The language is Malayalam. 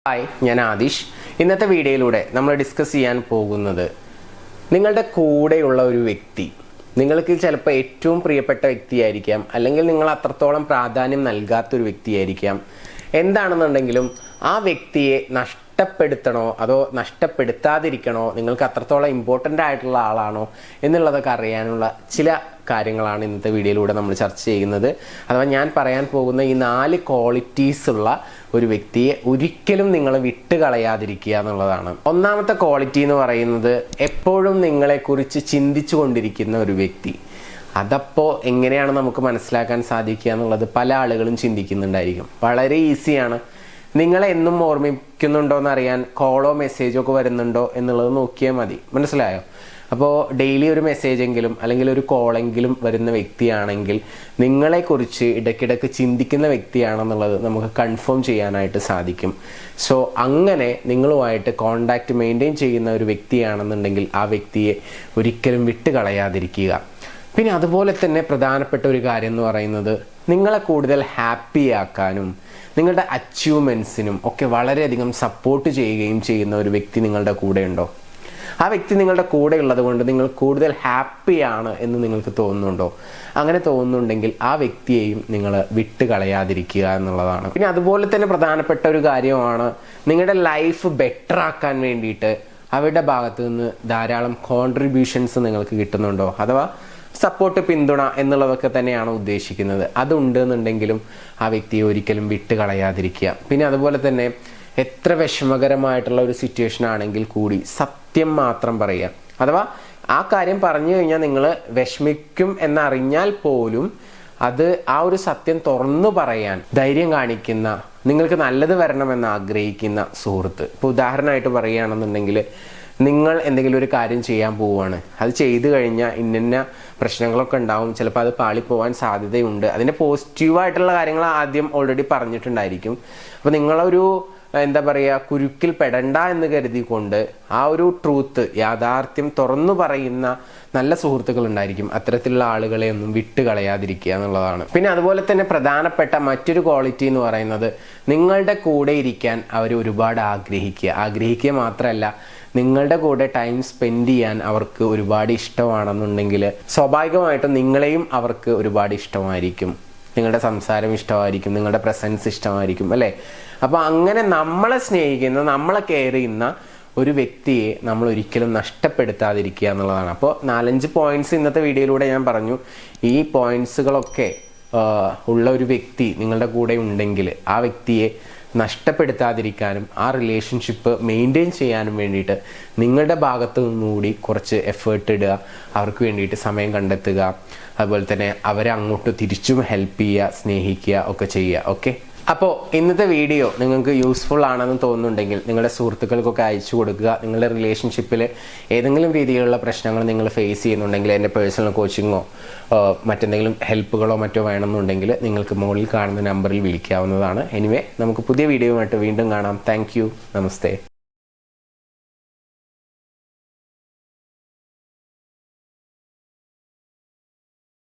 ഹായ്, ഞാൻ ആദിഷ്. ഇന്നത്തെ വീഡിയോയിലൂടെ നമ്മൾ ഡിസ്കസ് ചെയ്യാൻ പോകുന്നത് നിങ്ങളുടെ കൂടെയുള്ള ഒരു വ്യക്തി നിങ്ങൾക്ക് ചിലപ്പോൾ ഏറ്റവും പ്രിയപ്പെട്ട വ്യക്തിയായിരിക്കാം, അല്ലെങ്കിൽ നിങ്ങൾ അത്രത്തോളം പ്രാധാന്യം നൽകാത്തൊരു വ്യക്തിയായിരിക്കാം. എന്താണെന്നുണ്ടെങ്കിലും ആ വ്യക്തിയെ നഷ്ടപ്പെടുത്തണോ അതോ നഷ്ടപ്പെടുത്താതിരിക്കണോ, നിങ്ങൾക്ക് അത്രത്തോളം ഇമ്പോർട്ടൻ്റ് ആയിട്ടുള്ള ആളാണോ എന്നുള്ളതൊക്കെ അറിയാനുള്ള ചില കാര്യങ്ങളാണ് ഇന്നത്തെ വീഡിയോയിലൂടെ നമ്മൾ ചർച്ച ചെയ്യുന്നത്. അഥവാ ഞാൻ പറയാൻ പോകുന്ന ഈ 4 ക്വാളിറ്റീസ് ഉള്ള ഒരു വ്യക്തിയെ ഒരിക്കലും നിങ്ങൾ വിട്ടുകളയാതിരിക്കുക എന്നുള്ളതാണ്. ഒന്നാമത്തെ ക്വാളിറ്റി എന്ന് പറയുന്നത് എപ്പോഴും നിങ്ങളെക്കുറിച്ച് ചിന്തിച്ചു കൊണ്ടിരിക്കുന്ന ഒരു വ്യക്തി. അതപ്പോൾ എങ്ങനെയാണ് നമുക്ക് മനസ്സിലാക്കാൻ സാധിക്കുക എന്നുള്ളത് പല ആളുകളും ചിന്തിക്കുന്നുണ്ടായിരിക്കും. വളരെ ഈസിയാണ്. നിങ്ങളെ എന്നും ഓർമ്മിക്കുന്നുണ്ടോ എന്നറിയാൻ കോളോ മെസ്സേജോ ഒക്കെ വരുന്നുണ്ടോ എന്നുള്ളത് നോക്കിയാൽ മതി. മനസ്സിലായോ? അപ്പോൾ ഡെയിലി ഒരു മെസ്സേജെങ്കിലും അല്ലെങ്കിൽ ഒരു കോളെങ്കിലും വരുന്ന വ്യക്തിയാണെങ്കിൽ നിങ്ങളെക്കുറിച്ച് ഇടയ്ക്കിടയ്ക്ക് ചിന്തിക്കുന്ന വ്യക്തിയാണെന്നുള്ളത് നമുക്ക് കൺഫേം ചെയ്യാനായിട്ട് സാധിക്കും. സോ അങ്ങനെ നിങ്ങളുമായിട്ട് കോണ്ടാക്റ്റ് മെയിൻറ്റെയിൻ ചെയ്യുന്ന ഒരു വ്യക്തിയാണെന്നുണ്ടെങ്കിൽ ആ വ്യക്തിയെ ഒരിക്കലും വിട്ടുകളയാതിരിക്കുക. പിന്നെ അതുപോലെ തന്നെ പ്രധാനപ്പെട്ട ഒരു കാര്യം എന്ന് പറയുന്നത് നിങ്ങളെ കൂടുതൽ ഹാപ്പി ആക്കാനും നിങ്ങളുടെ അച്ചീവ്മെൻറ്റ്സിനും ഒക്കെ വളരെയധികം സപ്പോർട്ട് ചെയ്യുകയും ചെയ്യുന്ന ഒരു വ്യക്തി നിങ്ങളുടെ കൂടെ ഉണ്ടോ? ആ വ്യക്തി നിങ്ങളുടെ കൂടെ ഉള്ളത് കൊണ്ട് നിങ്ങൾ കൂടുതൽ ഹാപ്പിയാണ് എന്ന് നിങ്ങൾക്ക് തോന്നുന്നുണ്ടോ? അങ്ങനെ തോന്നുന്നുണ്ടെങ്കിൽ ആ വ്യക്തിയെയും നിങ്ങൾ വിട്ടുകളയാതിരിക്കുക എന്നുള്ളതാണ്. പിന്നെ അതുപോലെ തന്നെ പ്രധാനപ്പെട്ട ഒരു കാര്യമാണ് നിങ്ങളുടെ ലൈഫ് ബെറ്റർ ആക്കാൻ വേണ്ടിയിട്ട് അവരുടെ ഭാഗത്തു നിന്ന് ധാരാളം കോൺട്രിബ്യൂഷൻസ് നിങ്ങൾക്ക് കിട്ടുന്നുണ്ടോ? അഥവാ സപ്പോർട്ട്, പിന്തുണ എന്നുള്ളതൊക്കെ തന്നെയാണ് ഉദ്ദേശിക്കുന്നത്. അതുണ്ട് എന്നുണ്ടെങ്കിലും ആ വ്യക്തിയെ ഒരിക്കലും വിട്ടുകളയാതിരിക്കുക. പിന്നെ അതുപോലെ തന്നെ എത്ര വിഷമകരമായിട്ടുള്ള ഒരു സിറ്റുവേഷൻ ആണെങ്കിൽ കൂടി സത്യം മാത്രം പറയുക. അഥവാ ആ കാര്യം പറഞ്ഞു കഴിഞ്ഞാൽ നിങ്ങൾ വിഷമിക്കും എന്നറിഞ്ഞാൽ പോലും അത് ആ ഒരു സത്യം തുറന്നു പറയാൻ ധൈര്യം കാണിക്കുന്ന, നിങ്ങൾക്ക് നല്ലത് വരണമെന്ന് ആഗ്രഹിക്കുന്ന സുഹൃത്ത്. ഇപ്പോൾ ഉദാഹരണമായിട്ട് പറയുകയാണെന്നുണ്ടെങ്കിൽ നിങ്ങൾ എന്തെങ്കിലും ഒരു കാര്യം ചെയ്യാൻ പോവുകയാണ്. അത് ചെയ്തു കഴിഞ്ഞാൽ ഇന്ന പ്രശ്നങ്ങളൊക്കെ ഉണ്ടാവും, ചിലപ്പോൾ അത് പാളിപ്പോവാൻ സാധ്യതയുണ്ട്. അതിൻ്റെ പോസിറ്റീവായിട്ടുള്ള കാര്യങ്ങൾ ആദ്യം ഓൾറെഡി പറഞ്ഞിട്ടുണ്ടായിരിക്കും. അപ്പോൾ നിങ്ങളൊരു എന്താ പറയുക, കുരുക്കിൽ പെടണ്ട എന്ന് കരുതിക്കൊണ്ട് ആ ഒരു ട്രൂത്ത്, യാഥാർത്ഥ്യം തുറന്നു പറയുന്ന നല്ല സുഹൃത്തുക്കൾ ഉണ്ടായിരിക്കും. അത്തരത്തിലുള്ള ആളുകളെ ഒന്നും വിട്ടുകളയാതിരിക്കുക എന്നുള്ളതാണ്. പിന്നെ അതുപോലെ തന്നെ പ്രധാനപ്പെട്ട മറ്റൊരു ക്വാളിറ്റി എന്ന് പറയുന്നത് നിങ്ങളുടെ കൂടെ ഇരിക്കാൻ അവർ ഒരുപാട് ആഗ്രഹിക്കുക മാത്രമല്ല, നിങ്ങളുടെ കൂടെ ടൈം സ്പെൻഡ് ചെയ്യാൻ അവർക്ക് ഒരുപാട് ഇഷ്ടമാണെന്നുണ്ടെങ്കിൽ സ്വാഭാവികമായിട്ടും നിങ്ങളെയും അവർക്ക് ഒരുപാട് ഇഷ്ടമായിരിക്കും. നിങ്ങളുടെ സംസാരം ഇഷ്ടമായിരിക്കും, നിങ്ങളുടെ പ്രസൻസ് ഇഷ്ടമായിരിക്കും, അല്ലേ? അപ്പോൾ അങ്ങനെ നമ്മളെ സ്നേഹിക്കുന്ന, നമ്മളെ കെയർ ചെയ്യുന്ന ഒരു വ്യക്തിയെ നമ്മൾ ഒരിക്കലും നഷ്ടപ്പെടുത്താതിരിക്കുക എന്നുള്ളതാണ്. അപ്പോൾ 4-5 പോയിന്റ്സ് ഇന്നത്തെ വീഡിയോയിലൂടെ ഞാൻ പറഞ്ഞു. ഈ പോയിന്റ്സുകളൊക്കെ ഉള്ള ഒരു വ്യക്തി നിങ്ങളുടെ കൂടെ ഉണ്ടെങ്കിൽ ആ വ്യക്തിയെ നഷ്ടപ്പെടുത്താതിരിക്കാനും ആ റിലേഷൻഷിപ്പ് മെയിൻറ്റെയിൻ ചെയ്യാനും വേണ്ടിയിട്ട് നിങ്ങളുടെ ഭാഗത്തു നിന്നുകൂടി കുറച്ച് എഫേർട്ട് ഇടുക, അവർക്ക് വേണ്ടിയിട്ട് സമയം കണ്ടെത്തുക. അതുപോലെ തന്നെ അവരെ അങ്ങോട്ട് തിരിച്ചും ഹെൽപ്പ് ചെയ്യുക, സ്നേഹിക്കുക ഒക്കെ ചെയ്യുക. ഓക്കെ, അപ്പോൾ ഇന്നത്തെ വീഡിയോ നിങ്ങൾക്ക് യൂസ്ഫുൾ ആണെന്ന് തോന്നുന്നുണ്ടെങ്കിൽ നിങ്ങളുടെ സുഹൃത്തുക്കൾക്കൊക്കെ അയച്ചു കൊടുക്കുക. നിങ്ങളുടെ റിലേഷൻഷിപ്പിൽ ഏതെങ്കിലും രീതിയിലുള്ള പ്രശ്നങ്ങൾ നിങ്ങൾ ഫേസ് ചെയ്യുന്നുണ്ടെങ്കിൽ എൻ്റെ പേഴ്സണൽ കോച്ചിങ്ങോ മറ്റെന്തെങ്കിലും ഹെൽപ്പുകളോ മറ്റോ വേണമെന്നുണ്ടെങ്കിൽ നിങ്ങൾക്ക് മുകളിൽ കാണുന്ന നമ്പറിൽ വിളിക്കാവുന്നതാണ്. എനിവേ, നമുക്ക് പുതിയ വീഡിയോയുമായിട്ട് വീണ്ടും കാണാം. Thank you. നമസ്തേ.